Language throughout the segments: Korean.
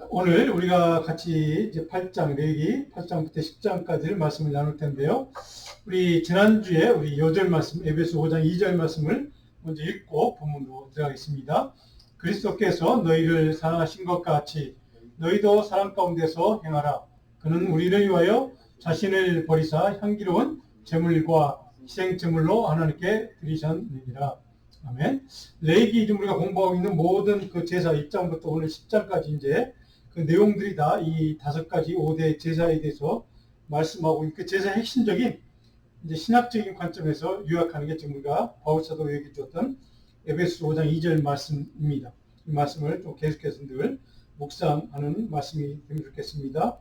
오늘 우리가 같이 이제 8장, 레위기 8장부터 10장까지를 말씀을 나눌 텐데요. 우리 지난주에 우리 요절 말씀, 에베소 5장 2절 말씀을 먼저 읽고 본문으로 들어가겠습니다. 그리스도께서 너희를 사랑하신 것 같이 너희도 사랑 가운데서 행하라. 그는 우리를 위하여 자신을 버리사 향기로운 제물과 희생 제물로 하나님께 드리셨느니라. 아멘. 레위기 우리가 공부하고 있는 모든 그 제사 1장부터 오늘 10장까지 이제 그 내용들이 다 이 5가지 5대 제사에 대해서 말씀하고 그 제사의 핵심적인 이제 신학적인 관점에서 요약하는 게 지금 우리가 바울 사도가 얘기해 줬던 에베소 5장 2절 말씀입니다. 이 말씀을 좀 계속해서 늘 묵상하는 말씀이 되면 좋겠습니다.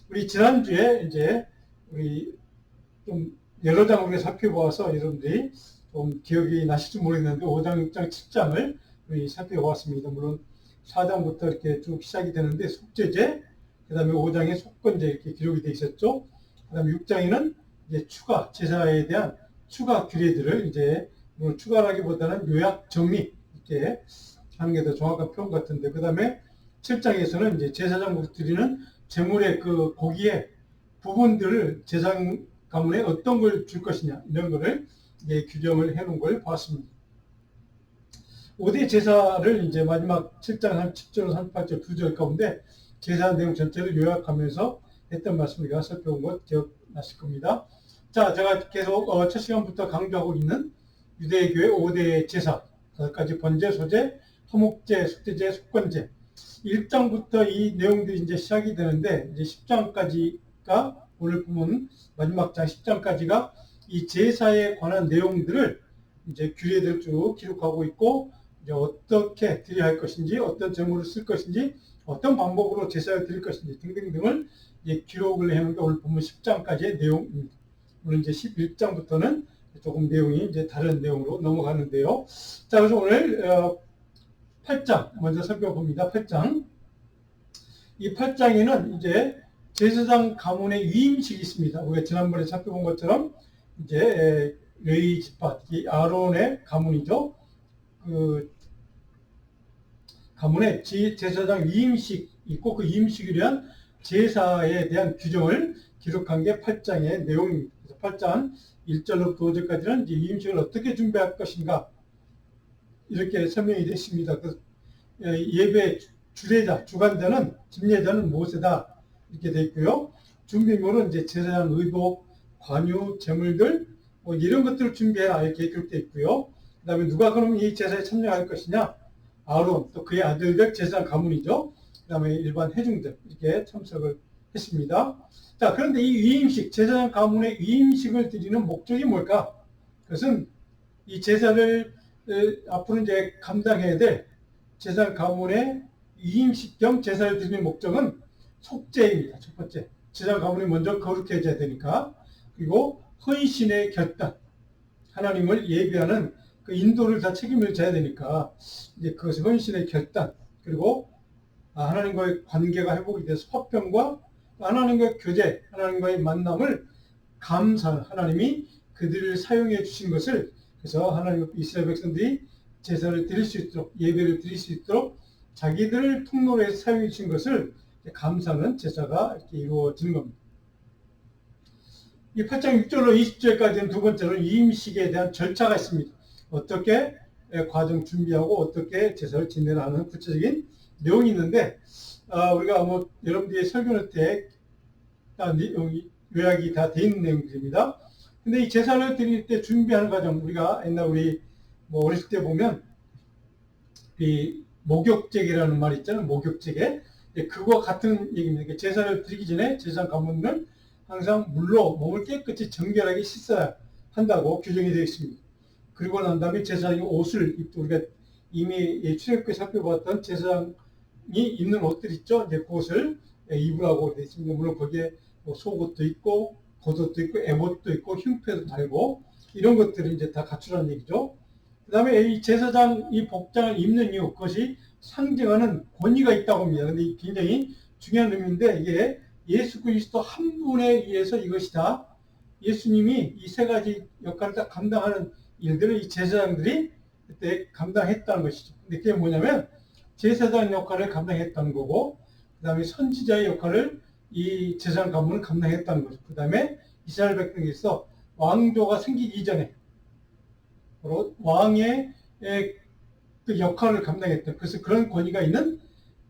우리 지난주에 이제 우리 좀 여러 장 우리가 살펴보아서 여러분들이 좀 기억이 나실지 모르겠는데 5장, 6장, 7장을 우리 살펴보았습니다. 물론 4장부터 이렇게 쭉 시작이 되는데 속죄제, 그 다음에 5장에 속건제 이렇게 기록이 되어 있었죠. 그 다음에 6장에는 이제 추가, 제사에 대한 추가 규례들을 이제 추가라기보다는 요약 정리 이렇게 하는 게 더 정확한 표현 같은데, 그 다음에 7장에서는 이제 제사장으로 드리는 제물의 그 고기의 부분들을 제사 가문에 어떤 걸 줄 것이냐 이런 거를 이제 규정을 해놓은 걸 봤습니다. 5대 제사를 이제 마지막 7장 37절, 38절 2절 가운데 제사 내용 전체를 요약하면서 했던 말씀을 우리가 살펴본 것 기억나실 겁니다. 자, 제가 계속 첫 시간부터 강조하고 있는 유대교의 5대 제사, 5가지 번제, 소제, 토목제, 속죄제, 속건제. 1장부터 이 내용들이 이제 시작이 되는데 이제 10장까지가 오늘 보면 마지막 장 10장까지가 이 제사에 관한 내용들을 이제 규례들 쭉 기록하고 있고 이제 어떻게 드려야 할 것인지, 어떤 제물을 쓸 것인지, 어떤 방법으로 제사를 드릴 것인지 등등등을 이제 기록을 해놓은 게 오늘 본문 10장까지의 내용입니다. 오늘 이제 11장부터는 조금 내용이 이제 다른 내용으로 넘어가는데요. 자, 그래서 오늘 8장 먼저 살펴봅니다. 8장. 이 8장에는 이제 제사장 가문의 위임식이 있습니다. 우리가 지난번에 살펴본 것처럼 이제 레위 지파, 아론의 가문이죠. 그 가문의 제사장 위임식 있고 그 위임식에 대한 제사에 대한 규정을 기록한 게 8장의 내용입니다. 그래서 8장 1절로부터 5절까지는 이제 위임식을 어떻게 준비할 것인가 이렇게 설명이 됐습니다. 그 예배 주례자, 주관자는 집례자는 모세다 이렇게 돼 있고요. 준비물은 이제 제사장 의복, 관유, 제물들 뭐 이런 것들을 준비해라 이렇게 기록돼 있고요. 그 다음에 누가 그럼 이 제사에 참여할 것이냐? 아론, 또 그의 아들들 제사장 가문이죠. 그 다음에 일반 회중들 이렇게 참석을 했습니다. 자, 그런데 이 위임식, 제사장 가문의 위임식을 드리는 목적이 뭘까? 그것은 이 제사를 앞으로 이제 감당해야 될 제사장 가문의 위임식 겸 제사를 드리는 목적은 속죄입니다. 첫 번째, 제사장 가문이 먼저 거룩해져야 되니까. 그리고 헌신의 결단, 하나님을 예배하는 그 인도를 다 책임을 져야 되니까 이제 그것이 헌신의 결단, 그리고 하나님과의 관계가 회복이 돼서 화평과 하나님과의 교제, 하나님과의 만남을 감사하는, 하나님이 그들을 사용해 주신 것을, 그래서 하나님 이스라엘 백성들이 제사를 드릴 수 있도록, 예배를 드릴 수 있도록 자기들을 통로로 해서 사용해 주신 것을 감사하는 제사가 이렇게 이루어지는 겁니다. 이 8장 6절로 20절까지는 두 번째로 위임식에 대한 절차가 있습니다. 어떻게 과정 준비하고 어떻게 제사를 지내라는 구체적인 내용이 있는데, 우리가 뭐 여러분들의 설교 노트에 요약이 다 돼 있는 내용들입니다. 근데 이 제사를 드릴 때 준비하는 과정, 우리가 옛날 우리 뭐 어렸을 때 보면 이 목욕제기라는 말 있잖아요. 목욕제기. 그거와 같은 얘기입니다. 제사를 드리기 전에 제사장 가문은 항상 물로 몸을 깨끗이 정결하게 씻어야 한다고 규정이 되어 있습니다. 그리고 난 다음에 제사장이 옷을 입고, 우리가 이미 출애굽기에 살펴봤던 제사장이 입는 옷들 있죠. 이제 그것을 입으라고 되어 있습니다. 물론 거기에 뭐 속옷도 있고 겉옷도 있고 에봇도 있고 흉패도 달고 이런 것들을 이제 다 갖추라는 얘기죠. 그 다음에 이 제사장 이 복장을 입는 이유, 그것이 상징하는 권위가 있다고 합니다. 근데 굉장히 중요한 의미인데, 이게 예수 그리스도 한 분에 의해서 이것이 다 예수님이 이 세 가지 역할을 다 감당하는 일들을 이 제사장들이 그때 감당했다는 것이죠. 근데 그게 뭐냐면 제사장 역할을 감당했다는 거고, 그 다음에 선지자의 역할을 이 제사장 가문은 감당했다는 거죠. 그 다음에 이스라엘 백성에서 왕조가 생기기 이전에 바로 왕의 그 역할을 감당했던, 그래서 그런 권위가 있는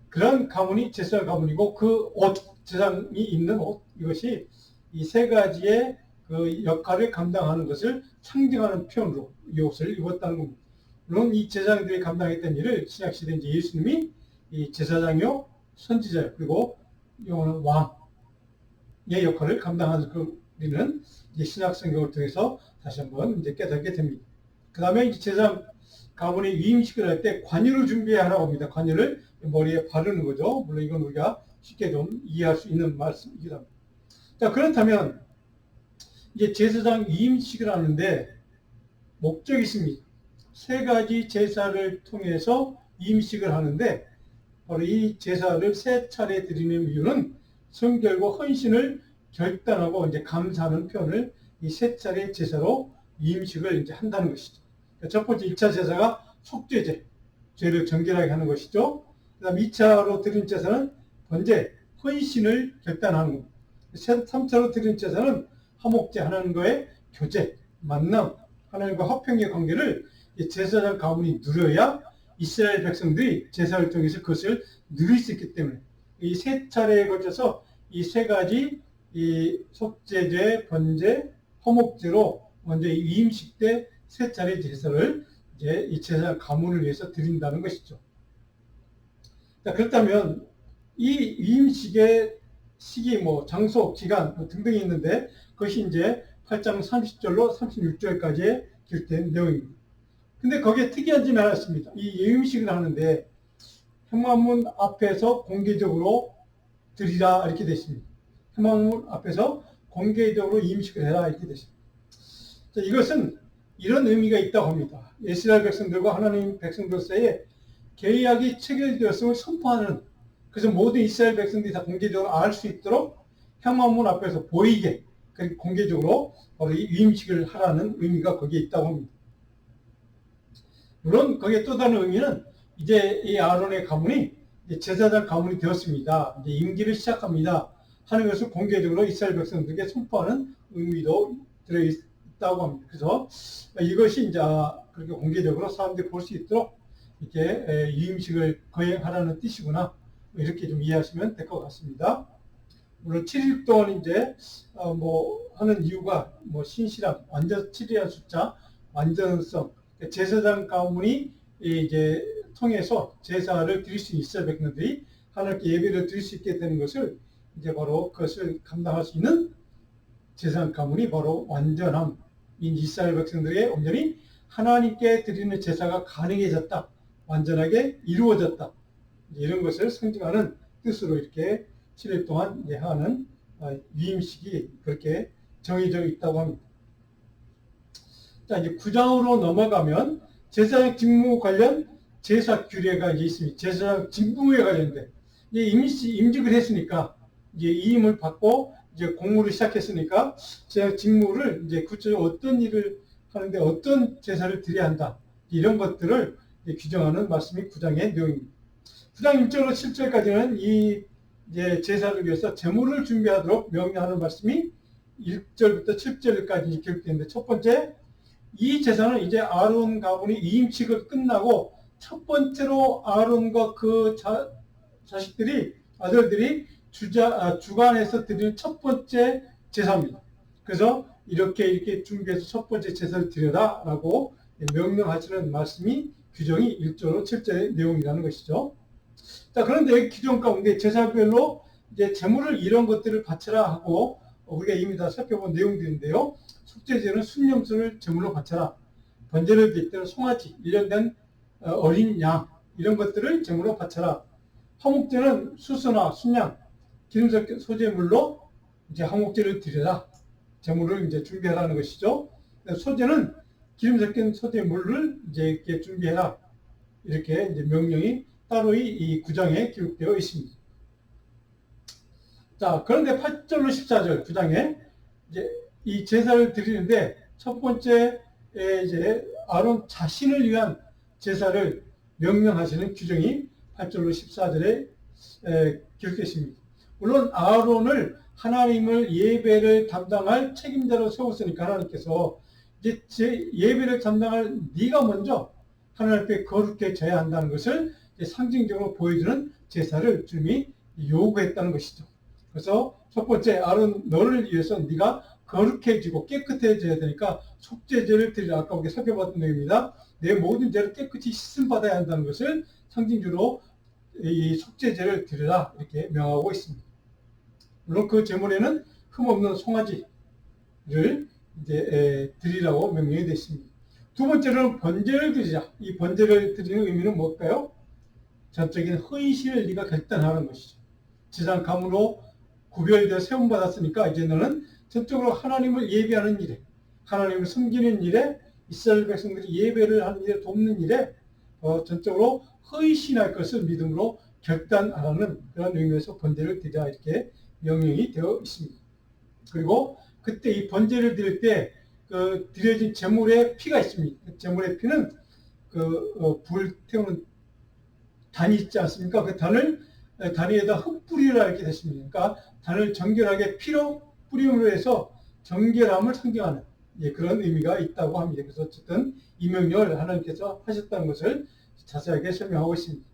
그런 가문이 제사장 가문이고, 그 옷, 제사장이 입는 옷, 이것이 이 세 가지의 그 역할을 감당하는 것을 상징하는 표현으로 이 옷을 입었다는 겁니다. 물론 이 제사장들이 감당했던 일을 신약시대 이제 예수님이 이 제사장이요, 선지자요, 그리고 영어는 왕의 역할을 감당하는 그 우리는 이제 신약 성경을 통해서 다시 한번 이제 깨닫게 됩니다. 그 다음에 이제 제사장 가문이 위임식을 할 때 관유를 준비해야 하라고 합니다. 관유를 머리에 바르는 거죠. 물론 이건 우리가 쉽게 좀 이해할 수 있는 말씀이기도 합니다. 자, 그렇다면 이제 제사장 위임식을 하는데 목적이 있습니다. 세 가지 제사를 통해서 위임식을 하는데, 바로 이 제사를 세 차례 드리는 이유는 성결과 헌신을 결단하고 이제 감사하는 표현을 이 세 차례 제사로 위임식을 이제 한다는 것이죠. 첫 번째 1차 제사가 속죄제, 죄를 정결하게 하는 것이죠. 그 다음 2차로 드린 제사는 번제, 헌신을 결단하는 겁니다. 3차로 드린 제사는 화목제, 하나님과의 교제, 만남, 하나님과 화평의 관계를 제사장 가문이 누려야 이스라엘 백성들이 제사를 통해서 그것을 누릴 수 있기 때문에 이 세 차례에 걸쳐서 이 세 가지 이 속죄제, 번제, 화목제로 먼저 이 위임식 때 세 차례 제사를 이제 이 제사장 가문을 위해서 드린다는 것이죠. 자, 그렇다면 이 위임식의 시기, 장소, 기간 등등이 있는데, 그것이 이제 8장 30절로 36절까지의 기록된 내용입니다. 근데 거기에 특이한 점이 하나 있습니다. 이 위임식을 하는데 현관문 앞에서 공개적으로 드리라 이렇게 되어 있습니다. 현관문 앞에서 공개적으로 위임식을 해라 이렇게 되어 있습니다. 자, 이것은 이런 의미가 있다고 합니다. 이스라엘 백성들과 하나님 백성들 사이에 계약이 체결되었음을 선포하는, 그래서 모든 이스라엘 백성들이 다 공개적으로 알 수 있도록 현관문 앞에서 보이게 그렇게 공개적으로 바로 이 위임식을 하라는 의미가 거기에 있다고 합니다. 물론 거기에 또 다른 의미는 이제 이 아론의 가문이 제사장 가문이 되었습니다. 이제 임기를 시작합니다 하는 것을 공개적으로 이스라엘 백성들에게 선포하는 의미도 들어있다고 합니다. 그래서 이것이 이제 그렇게 공개적으로 사람들이 볼 수 있도록 이렇게 위임식을 거행하라는 뜻이구나, 이렇게 좀 이해하시면 될 것 같습니다. 물론 7일 동안 이제 하는 이유가 신실함, 완전 7이라는 숫자, 완전성, 제사장 가문이 이제 통해서 제사를 드릴 수 있어야 백성들이 하나님께 예배를 드릴 수 있게 되는 것을 이제 바로 그것을 감당할 수 있는 제사장 가문이 바로 완전함, 이스라엘 백성들에게 온전히 하나님께 드리는 제사가 가능해졌다, 완전하게 이루어졌다, 이런 것을 상징하는 뜻으로 이렇게 7일 동안 하는 위임식이 그렇게 정해져 있다고 합니다. 자, 이제 9장으로 넘어가면 제사장 직무 관련 제사 규례가 이제 있습니다. 제사장 직무에 관련된 이제 임직을 했으니까 이제 이임을 받고 이제 공무를 시작했으니까 제사장 직무를 이제 구체적으로 어떤 일을 하는데 어떤 제사를 드려야 한다, 이런 것들을 규정하는 말씀이 9장의 내용입니다. 9장 1절로 7절까지는 이 이제 제사를 위해서 제물을 준비하도록 명령하는 말씀이 1절부터 7절까지 기록되어 있는데, 첫 번째, 이 제사는 이제 아론 가문이 위임식을 끝나고 첫 번째로 아론과 그 자식들이, 아들들이 주관해서 드리는 첫 번째 제사입니다. 그래서 이렇게 준비해서 첫 번째 제사를 드려라라고 명령하시는 말씀이 규정이 1절로 7절의 내용이라는 것이죠. 자, 그런데 규정 가운데 제사별로 이제 제물을 이런 것들을 바쳐라 하고 우리가 이미 다 살펴본 내용들인데요. 속죄제는 순념수를 제물로 바쳐라. 번제를 드릴 때는 송아지, 1년 된 어린 양, 이런 것들을 제물로 바쳐라. 화목제는 수수나 순양, 기름 섞인 소제물로 이제 화목제를 드려라. 제물을 이제 준비하라는 것이죠. 소제는 기름 섞인 소제물을 이제 이렇게 준비해라. 이렇게 이제 명령이 따로 이 9장에 기록되어 있습니다. 자, 그런데 8절로 14절 9장에 이제 이 제사를 드리는데 첫 번째 이제 아론 자신을 위한 제사를 명령하시는 규정이 8절로 14절에 기록했습니다. 물론 아론을 하나님을 예배를 담당할 책임자로 세웠으니까 하나님께서 이제 예배를 담당할 네가 먼저 하나님 앞에 거룩해져야 한다는 것을 상징적으로 보여주는 제사를 주님이 요구했다는 것이죠. 그래서 첫 번째, 아론 너를 위해서 네가 거룩해지고 깨끗해져야 되니까 속죄제를 드리라. 아까 우리가 살펴봤던 내용입니다. 내 모든 죄를 깨끗이 씻음 받아야 한다는 것을 상징적으로 이 속죄제를 드리라 이렇게 명하고 있습니다. 물론 그 제물에는 흠없는 송아지를 이제 드리라고 명령이 되어 있습니다. 두 번째로는 번제를 드리자. 이 번제를 드리는 의미는 뭘까요? 전적인 헌신을 네가 결단하는 것이죠. 제사감으로 구별되어 세움받았으니까 이제 너는 전적으로 하나님을 예배하는 일에, 하나님을 섬기는 일에, 이스라엘 백성들이 예배를 하는 일에 돕는 일에 전적으로 헌신할 것을 믿음으로 결단하라는 그런 의미에서 번제를 드리라 이렇게 명령이 되어 있습니다. 그리고 그때 이 번제를 드릴 때 그 드려진 제물의 피가 있습니다. 그 제물의 피는 불 태우는 단이 있지 않습니까? 그 단위에다 흙뿌리라 이렇게 됐습니다. 그러니까 단을 정결하게 피로 뿌림으로 해서 정결함을 상징하는 그런 의미가 있다고 합니다. 그래서 어쨌든 이 명령을 하나님께서 하셨다는 것을 자세하게 설명하고 있습니다.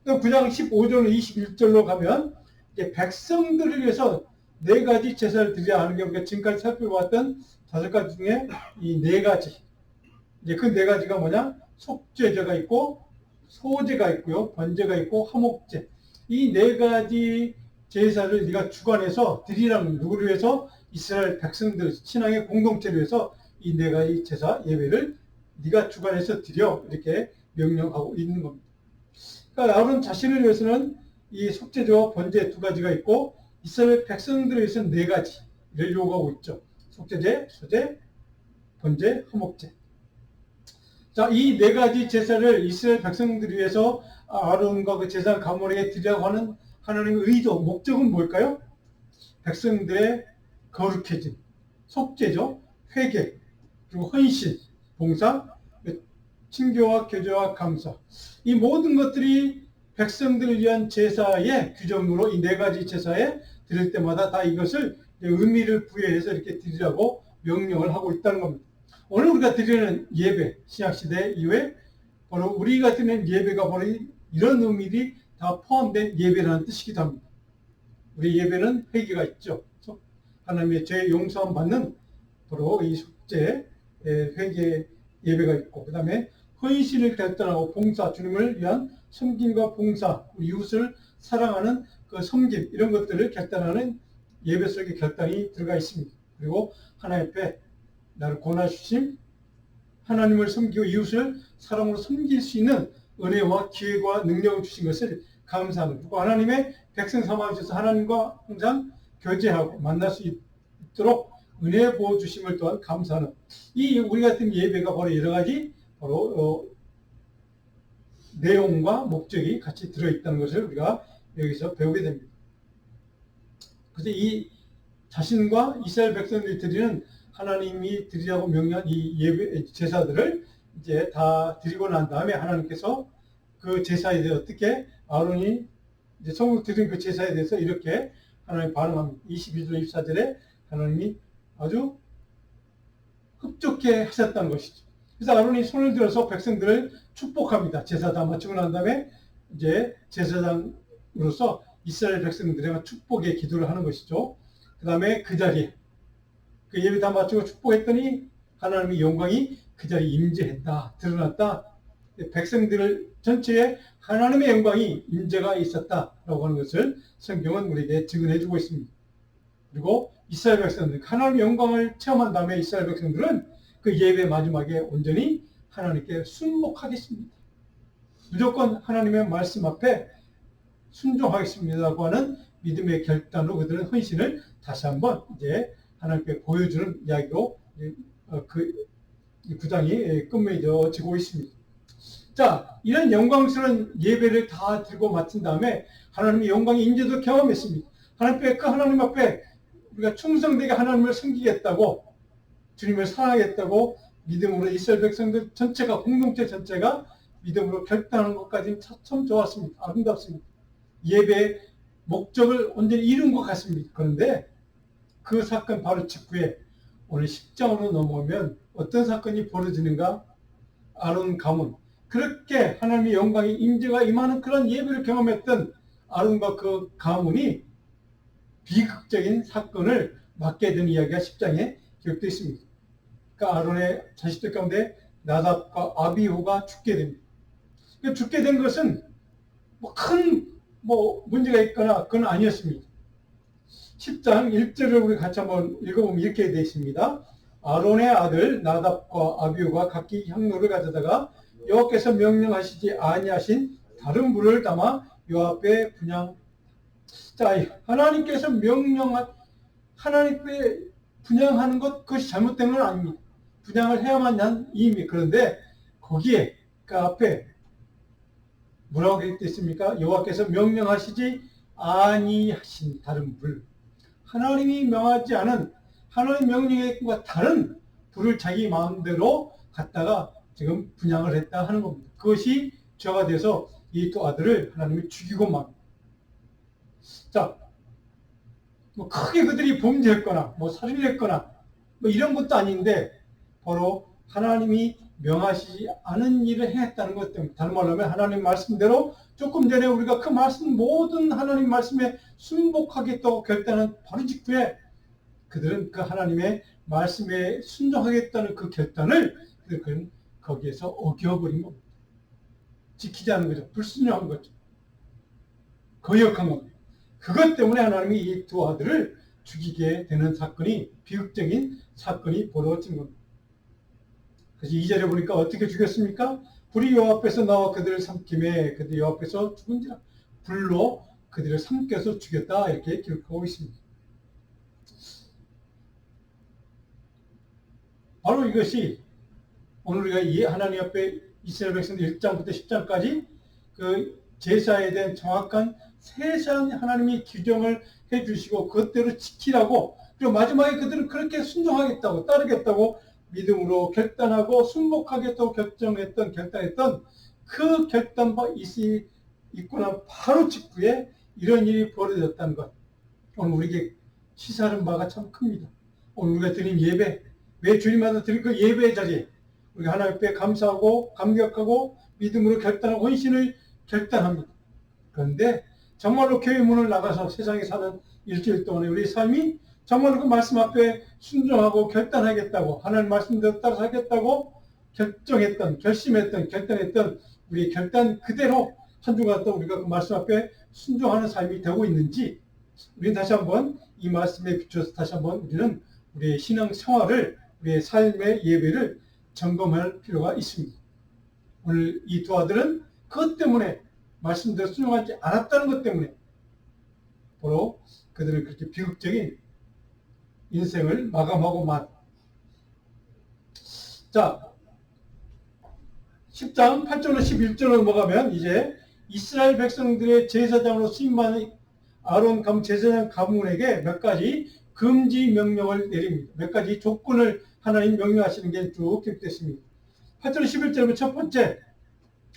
9장 15절 21절로 가면 이제 백성들을 위해서 네 가지 제사를 드려야 하는 게 우리가 지금까지 살펴봤던 5가지 중에 이 네 가지. 이제 그 네 가지가 뭐냐? 속죄제가 있고 소제가 있고요, 번제가 있고 화목제. 이 네 가지 제사를 네가 주관해서 드리라는, 누구를 위해서? 이스라엘 백성들 신앙의 공동체를 위해서 이 네 가지 제사 예배를 네가 주관해서 드려 이렇게 명령하고 있는 겁니다. 그러니까 아론 자신을 위해서는 이 속죄제와 번제 두 가지가 있고 이스라엘 백성들을 위해서는 네 가지를 요구하고 있죠. 속죄제, 소제, 번제, 화목제. 자, 이 네 가지 제사를 이스라엘 백성들을 위해서 아론과 그 제사 가문에게 드리라고 하는 하나님의 의도, 목적은 뭘까요? 백성들의 거룩해진, 속죄죠, 회개, 그리고 헌신, 봉사, 친교와 교제와 감사. 이 모든 것들이 백성들을 위한 제사의 규정으로 이 네 가지 제사에 드릴 때마다 다 이것을 의미를 부여해서 이렇게 드리라고 명령을 하고 있다는 겁니다. 오늘 우리가 드리는 예배, 신약시대 이후에 바로 우리가 드리는 예배가 바로 이런 의미들이 다 포함된 예배라는 뜻이기도 합니다. 우리 예배는 회개가 있죠. 하나님의 죄 용서함 받는 바로 이 속죄, 회개 예배가 있고, 그 다음에 헌신을 결단하고 봉사, 주님을 위한 섬김과 봉사, 이웃을 사랑하는 그 섬김, 이런 것들을 결단하는 예배 속에 결단이 들어가 있습니다. 그리고 하나님 앞에 나를 권하주심, 하나님을 섬기고 이웃을 사랑으로 섬길 수 있는 은혜와 기회와 능력을 주신 것을 감사하는, 그리고 하나님의 백성 삼아주셔서 하나님과 항상 교제하고 만날 수 있도록 은혜 부어주심을 또한 감사하는, 이 우리 같은 예배가 바로 여러 가지 바로 내용과 목적이 같이 들어있다는 것을 우리가 여기서 배우게 됩니다. 그래서 이 자신과 이스라엘 백성들이 드리는, 하나님이 드리라고 명령한 이 예배 제사들을 이제 다 드리고 난 다음에 하나님께서 그 제사에 대해 어떻게 아론이 이제 성국 드린 그 제사에 대해서 이렇게 하나님 반응합니다. 22절 24절에 하나님이 아주 흡족해 하셨다는 것이죠. 그래서 아론이 손을 들어서 백성들을 축복합니다. 제사 다 마치고 난 다음에 이제 제사장으로서 이스라엘 백성들에게 축복의 기도를 하는 것이죠. 그 다음에 그 자리에 그 예배 다 마치고 축복했더니 하나님의 영광이 그 자리에 임재했다, 드러났다. 백성들 전체에 하나님의 영광이 임재가 있었다라고 하는 것을 성경은 우리에게 증언해주고 있습니다. 그리고 이스라엘 백성들, 하나님의 영광을 체험한 다음에 이스라엘 백성들은 그 예배 마지막에 온전히 하나님께 순복하겠습니다. 무조건 하나님의 말씀 앞에 순종하겠습니다라고 하는 믿음의 결단으로 그들은 헌신을 다시 한번 이제 하나님께 보여주는 이야기로 그 구장이 끝맺어지고 있습니다. 자, 이런 영광스러운 예배를 다 드리고 마친 다음에 하나님의 영광의 임재도 경험했습니다. 그 하나님 앞에 우리가 충성되게 하나님을 섬기겠다고, 주님을 사랑하겠다고 믿음으로 이스라엘 백성들 전체가, 공동체 전체가 믿음으로 결단하는 것까지는 참 좋았습니다. 아름답습니다. 예배 목적을 온전히 이룬 것 같습니다. 그런데 그 사건 바로 직후에 오늘 10장으로 넘어오면 어떤 사건이 벌어지는가? 아론 가문, 그렇게 하나님의 영광의 임재가 임하는 그런 예배를 경험했던 아론과 그 가문이 비극적인 사건을 맞게 된 이야기가 10장에 기록되어 있습니다. 그러니까 아론의 자식들 가운데 나답과 아비후가 죽게 됩니다. 죽게 된 것은 큰 문제가 있거나 그건 아니었습니다. 10장 1절을 우리 같이 한번 읽어보면 이렇게 되어 있습니다. 아론의 아들 나답과 아비후가 각기 향로를 가져다가 여호와께서 명령하시지 아니하신 다른 불을 담아 여호와 앞에 분향. 자, 하나님께서 하나님께 분향하는 것, 그것이 잘못된 건 아닙니다. 분향을 해야만 한 이미. 그런데 거기에 그 앞에 뭐라고 되어 있습니까? 여호와께서 명령하시지 아니하신 다른 불. 하나님이 명하지 않은 하나님 명령의 것과 다른 불을 자기 마음대로 갖다가 지금 분향을 했다 하는 겁니다. 그것이 죄가 돼서 이 두 아들을 하나님이 죽이고 맙니다. 자, 크게 그들이 범죄했거나 살인을 했거나 이런 것도 아닌데 바로 하나님이 명하시지 않은 일을 했다는 것 때문에, 다른 말로 하면 하나님 말씀대로 조금 전에 우리가 그 말씀 모든 하나님 말씀에 순복하겠다고 결단한 바로 직후에 그들은 그 하나님의 말씀에 순종하겠다는 그 결단을 그들은 거기에서 어겨버린 겁니다. 지키지 않은 거죠. 불순종한 거죠. 거역한 겁니다. 그것 때문에 하나님이 이 두 아들을 죽이게 되는 사건이, 비극적인 사건이 벌어진 겁니다. 그래서 2절에 보니까 어떻게 죽였습니까? 불이 여호와 앞에서 나와 그들을 삼킴에 그들이 여호와 앞에서 죽은지라, 불로 그들을 삼켜서 죽였다, 이렇게 기록하고 있습니다. 바로 이것이 오늘 우리가 하나님 앞에 이스라엘 백성들 1장부터 10장까지 그 제사에 대한 정확한 세세한 하나님이 규정을 해주시고 그것대로 지키라고, 그리고 마지막에 그들은 그렇게 순종하겠다고, 따르겠다고 믿음으로 결단하고 순복하겠다고 결단했던 그 결단과 있고 난 바로 직후에 이런 일이 벌어졌다는 것, 오늘 우리에게 시사하는 바가 참 큽니다. 오늘 우리가 드린 예배, 매 주일마다 드린 그 예배의 자리에 우리가 하나님 앞에 감사하고 감격하고 믿음으로 결단하고 헌신을 결단합니다. 그런데 정말로 교회 문을 나가서 세상에 사는 일주일 동안에 우리 삶이 정말로 그 말씀 앞에 순종하고 결단하겠다고, 하나님 말씀대로 따라 살겠다고 결단했던 우리의 결단 그대로 한 주간 또 우리가 그 말씀 앞에 순종하는 삶이 되고 있는지, 우리는 다시 한번 이 말씀에 비춰서 다시 한번 우리는 우리의 신앙 생활을, 우리의 삶의 예배를 점검할 필요가 있습니다. 오늘 이 두 아들은 그것 때문에, 말씀대로 순종하지 않았다는 것 때문에 바로 그들은 그렇게 비극적인 인생을 마감하고 자, 10장 8절로 11절로 넘어가면 이제 이스라엘 백성들의 제사장으로 수임받은 아론 제사장 가문에게 몇 가지 금지 명령을 내립니다. 몇 가지 조건을 하나님 명령하시는 게 쭉 기록됐습니다. 8절 11절은 첫 번째,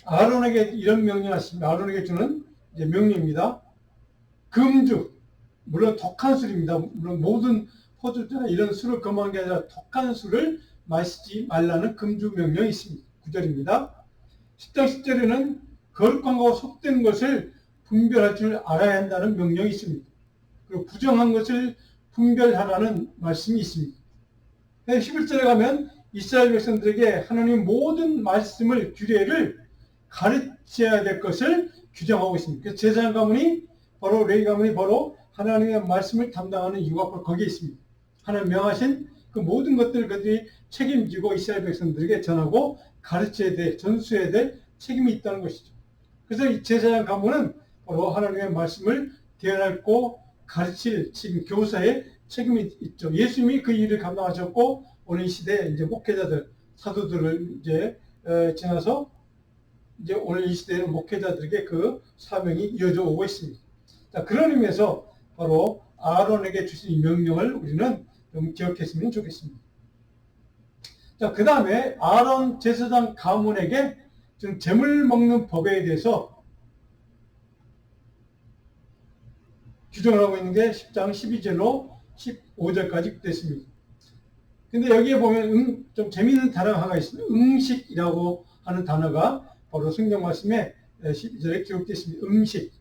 아론에게 이런 명령하십니다. 아론에게 주는 이제 명령입니다. 금주, 물론 독한 술입니다. 물론 모든 포도주나 이런 술을 금한 게 아니라 독한 술을 마시지 말라는 금주 명령이 있습니다. 9절입니다. 10장 10절에는 거룩한 것과 속된 것을 분별할 줄 알아야 한다는 명령이 있습니다. 그리고 부정한 것을 분별하라는 말씀이 있습니다. 11절에 가면 이스라엘 백성들에게 하나님 모든 말씀을, 규례를 가르쳐야 될 것을 규정하고 있습니다. 그래서 제사장 가문이 바로 레위 가문이 바로 하나님의 말씀을 담당하는 이유가 바로 거기에 있습니다. 하나님 명하신 그 모든 것들을 그들이 책임지고 이스라엘 백성들에게 전하고 가르쳐야 될, 전수해야 될 책임이 있다는 것이죠. 그래서 이 제사장 가문은 바로 하나님의 말씀을 대언하고 가르칠 지금 교사의 책임이 있죠. 예수님이 그 일을 감당하셨고 오늘 이 시대에 이제 목회자들, 사도들을 이제 지나서 이제 오늘 이 시대의 목회자들에게 그 사명이 이어져 오고 있습니다. 자, 그런 의미에서 바로 아론에게 주신 이 명령을 우리는 좀 기억했으면 좋겠습니다. 자, 그 다음에 아론 제사장 가문에게 좀 재물 먹는 법에 대해서 규정을 하고 있는 게 10장 12절로 15절까지 됐습니다. 근데 여기에 보면 좀 재미있는 단어가 하나 있습니다. 음식이라고 하는 단어가 바로 성경 말씀에 12절에 기록되어 있습니다. 음식.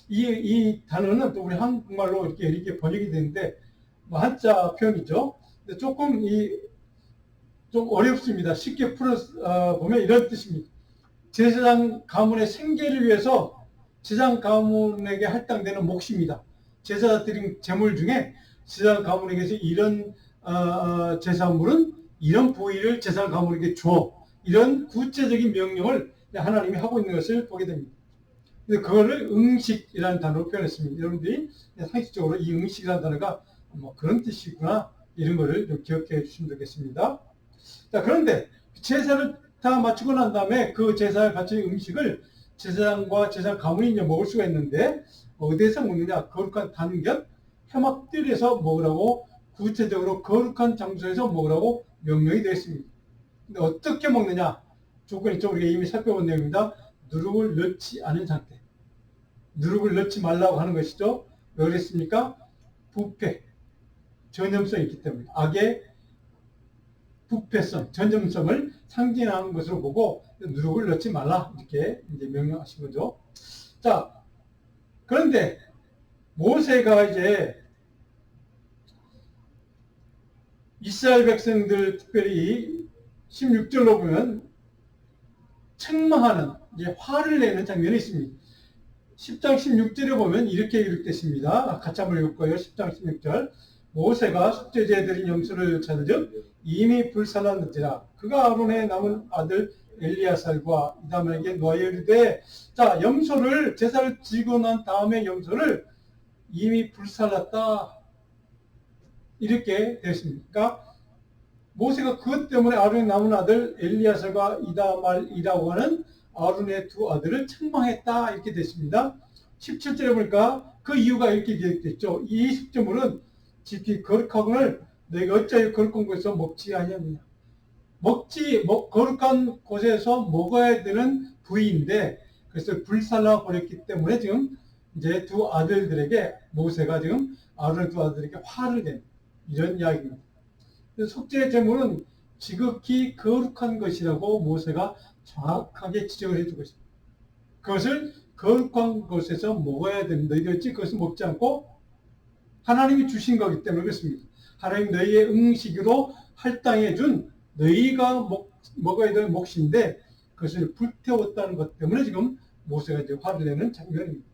이 단어는 또 우리 한국말로 이렇게 번역이 되는데, 뭐 한자 표현이죠. 근데 조금 좀 어렵습니다. 쉽게 보면 이런 뜻입니다. 제사장 가문의 생계를 위해서 제사장 가문에게 할당되는 몫입니다. 제사 드린 제물 중에 제사장 가문에게서 이런 제사물은 이런 부위를 제사장 가문에게 줘. 이런 구체적인 명령을 하나님이 하고 있는 것을 보게 됩니다. 그래서 그거를 음식이라는 단어로 표현했습니다. 여러분들이 상식적으로 이 음식이라는 단어가 뭐 그런 뜻이구나, 이런 거를 좀 기억해 주시면 되겠습니다. 자, 그런데 제사를 다 마치고 난 다음에 그 제사에 바친 음식을 제사장과 제사장 가문이 이제 먹을 수가 있는데, 어디에서 먹느냐? 거룩한 단곁 회막들에서 먹으라고, 구체적으로 거룩한 장소에서 먹으라고 명령이 되어 있습니다. 근데 어떻게 먹느냐? 조건이 좀 우리가 이미 살펴본 내용입니다. 누룩을 넣지 않은 상태. 누룩을 넣지 말라고 하는 것이죠. 왜 그랬습니까? 부패, 전염성이 있기 때문에. 악의 부패성, 전염성을 상징하는 것으로 보고 누룩을 넣지 말라, 이렇게 이제 명령하신 거죠. 자, 그런데 모세가 이제 이스라엘 백성들, 특별히 16절로 보면 책망하는, 이제 화를 내는 장면이 있습니다. 10장 16절에 보면 이렇게 기록됐습니다. 같이 한번 읽을까요? 10장 16절. 모세가 속죄제에 드린 염소를 찾으즉 이미 불살랐는지라 그가 아론의 남은 아들 엘리야살과 이다말에게 놓아여 이르되, 자, 염소를 제사를 지고 난 다음에 염소를 이미 불살랐다, 이렇게 됐습니다. 그러니까 모세가 그것 때문에 아론의 남은 아들 엘리야살과 이다말이라고 하는 아론의 두 아들을 책망했다, 이렇게 됐습니다. 17절에 보니까 그 이유가 이렇게 기록됐죠. 이 숙제물은 지키 거룩하거늘 너희가 어찌하여 거룩한 곳에서 먹지 아니하느냐. 거룩한 곳에서 먹어야 되는 부위인데 그래서 불살라 버렸기 때문에 지금 이제 두 아들들에게, 모세가 지금 아론의 두 아들에게 화를 낸, 이런 이야기입니다. 속죄의 제물은 지극히 거룩한 것이라고 모세가 정확하게 지적을 해주고 있습니다. 그것을 거룩한 곳에서 먹어야 된다. 너희들이 그것을 먹지 않고 하나님이 주신 거기 때문에 그렇습니다. 하나님 너희의 음식으로 할당해 준 너희가 먹어야 될 몫인데 그것을 불태웠다는 것 때문에 지금 모세가 이제 화를 내는 장면입니다.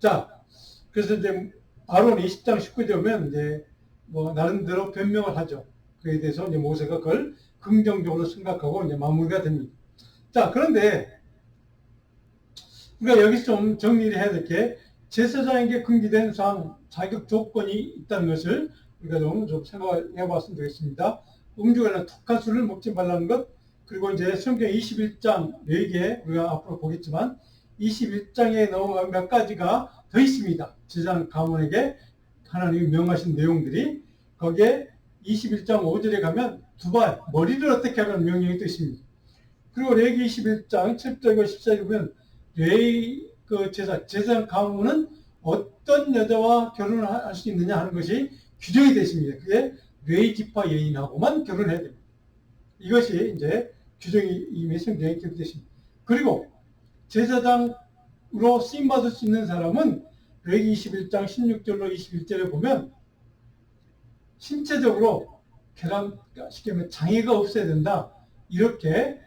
자, 그래서 이제 아론이 10장 19절에 보면 이제 뭐 나름대로 변명을 하죠. 그에 대해서 이제 모세가 그걸 긍정적으로 생각하고 이제 마무리가 됩니다. 자, 그런데 우리가 여기서 좀 정리를 해야 될 게, 제사장에게 금기된 사항, 자격 조건이 있다는 것을 우리가 좀 생각해 봤으면 되겠습니다. 음주가나 독가술을 먹지 말라는 것, 그리고 이제 성경 21장 4개 우리가 앞으로 보겠지만 21장에 넘어간 몇 가지가 더 있습니다. 제사장 가문에게 하나님이 명하신 내용들이, 거기에 21장 5절에 가면 두발, 머리를 어떻게 하라는 명령이 또 있습니다. 그리고 레위기 21장 7절과 14절에 보면 레위 제사장 가문은 어떤 여자와 결혼을 할 수 있느냐 하는 것이 규정이 되어 있습니다. 그게 레위 지파 여인하고만 결혼해야 됩니다. 이것이 이제 규정이 이미 성경에 기록되어 있습니다. 그리고 제사장으로 쓰임받을 수 있는 사람은 레위기 21장 16절로 21절에 보면 신체적으로 쉽게 말하면 장애가 없어야 된다, 이렇게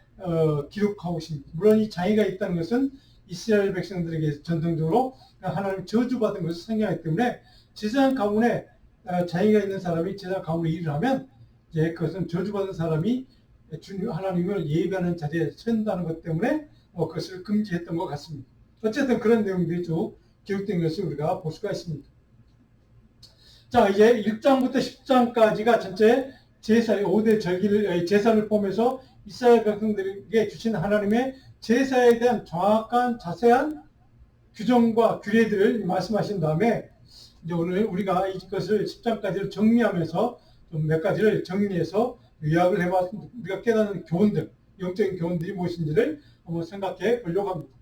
기록하고 있습니다. 물론 이 장애가 있다는 것은 이스라엘 백성들에게 전통적으로 하나님 저주받은 것을 상징하기 때문에 제사장 가문에 장애가 있는 사람이 제사장 가문에 일을 하면 이제 그것은 저주받은 사람이 하나님을 예배하는 자리에 선다는 것 때문에 그것을 금지했던 것 같습니다. 어쨌든 그런 내용들이 쭉 기록된 것을 우리가 볼 수가 있습니다. 자, 이제 1장부터 10장까지가 전체 제사의 5대 제사를 포함해서 이스라엘 백성들에게 주신 하나님의 제사에 대한 정확한 자세한 규정과 규례들을 말씀하신 다음에 이제 오늘 우리가 이것을 10장까지를 정리하면서 좀 몇 가지를 정리해서 요약을 해봤습니다. 우리가 깨닫는 교훈들, 영적인 교훈들이 무엇인지를 한번 생각해 보려고 합니다.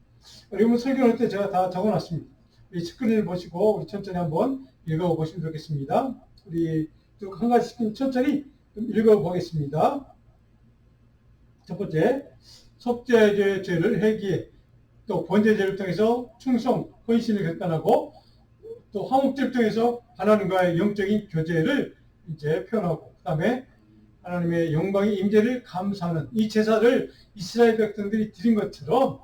여러분 설교할 때 제가 다 적어놨습니다. 우리 스크린을 보시고 우리 천천히 한번 읽어보시면 좋겠습니다. 우리 쭉 한 가지씩 천천히 읽어보겠습니다. 첫 번째, 속죄죄의 죄를 회개해 또 번제제를 통해서 충성, 헌신을 결단하고 또 화목제를 통해서 하나님과의 영적인 교제를 이제 표현하고 그 다음에 하나님의 영광의 임재를 감사하는 이 제사를 이스라엘 백성들이 드린 것처럼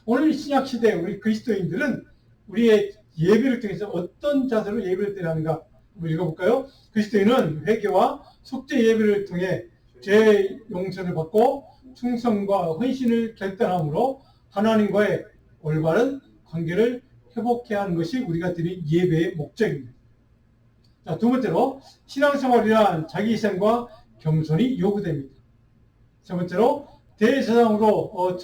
오늘 신약 시대 우리 그리스도인들은 우리의 예배를 통해서 어떤 자세로 예배를 드리는가 한번 읽어볼까요? 그리스도인은 회개와 속죄 예배를 통해 죄 용서를 받고 충성과 헌신을 결단함으로 하나님과의 올바른 관계를 회복해야 하는 것이 우리가 드린 예배의 목적입니다. 자, 두 번째로 신앙생활이란 자기희생과 겸손이 요구됩니다. 세 번째로 대제사장으로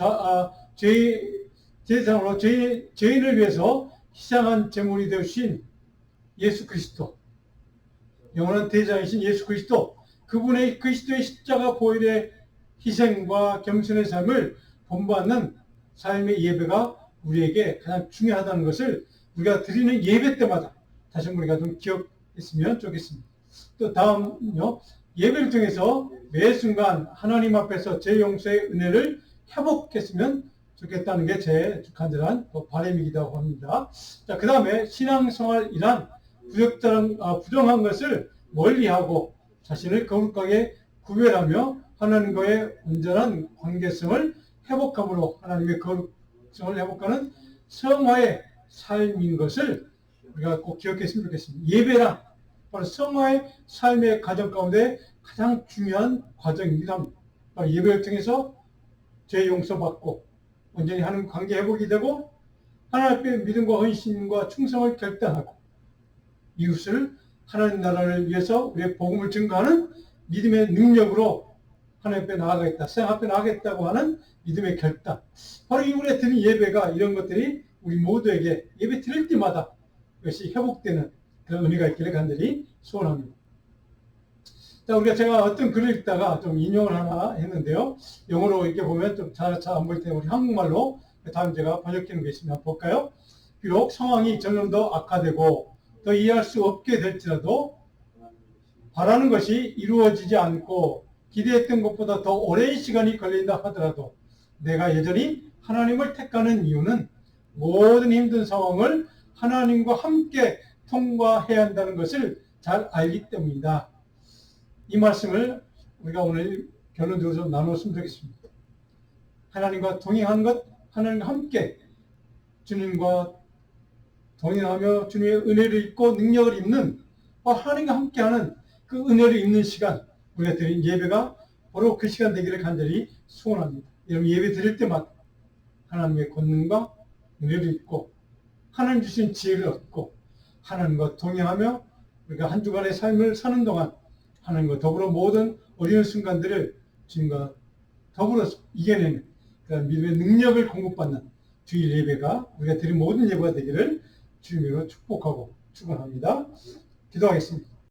죄인을 위해서 희생한 제물이 되신 예수 그리스도, 영원한 대제사장이신 예수 그리스도, 그분의 그리스도의 십자가 보혈의 희생과 겸손의 삶을 본받는 삶의 예배가 우리에게 가장 중요하다는 것을 우리가 드리는 예배 때마다 다시 한번 우리가 좀 기억했으면 좋겠습니다. 또 다음은요, 예배를 통해서 매 순간 하나님 앞에서 제 용서의 은혜를 회복했으면 좋겠다는 게 제 간절한 바람이기도 합니다. 자, 그 다음에 신앙생활이란 부정한 것을 멀리하고 자신을 거룩하게 구별하며 하나님과의 온전한 관계성을 회복함으로 하나님의 거룩성을 회복하는 성화의 삶인 것을 우리가 꼭 기억했으면 좋겠습니다. 예배란 바로 성화의 삶의 과정 가운데 가장 중요한 과정이기도 합니다. 예배를 통해서 죄 용서받고 온전히 하는 관계 회복이 되고 하나님 앞에 믿음과 헌신과 충성을 결단하고 이웃을 하나님 나라를 위해서 우리의 복음을 증거하는 믿음의 능력으로 하나님 앞에 나아가겠다, 세상 앞에 나아가겠다고 하는 믿음의 결단. 바로 이 우리가 드린 예배가 이런 것들이 우리 모두에게 예배 드릴 때마다 이것이 회복되는 그런 은혜가 있기를 간절히 소원합니다. 자, 제가 어떤 글을 읽다가 좀 인용을 하나 했는데요. 영어로 이렇게 보면 좀 잘 안 보일 때는 우리 한국말로 다음 제가 번역하는 게 있으면 한번 볼까요? 비록 상황이 점점 더 악화되고 더 이해할 수 없게 될지라도 바라는 것이 이루어지지 않고 기대했던 것보다 더 오랜 시간이 걸린다 하더라도 내가 여전히 하나님을 택하는 이유는 모든 힘든 상황을 하나님과 함께 통과해야 한다는 것을 잘 알기 때문이다. 이 말씀을 우리가 오늘 결론적으로 좀 나눴으면 좋겠습니다. 하나님과 동행하는 것, 하나님과 함께 주님과 동행하며 주님의 은혜를 입고 능력을 입는 하나님과 함께하는 그 은혜를 입는 시간, 우리가 드린 예배가 바로 그 시간 되기를 간절히 소원합니다. 여러분 예배 드릴 때마다 하나님의 권능과 은혜를 입고 하나님 주신 지혜를 얻고 하나님과 동행하며 우리가 한 주간의 삶을 사는 동안 하나님과 더불어 모든 어려운 순간들을 주님과 더불어 이겨내는 그런 믿음의 능력을 공급받는 주일 예배가 우리가 드린 모든 예배가 되기를 주님으로 축복하고 축원합니다. 기도하겠습니다.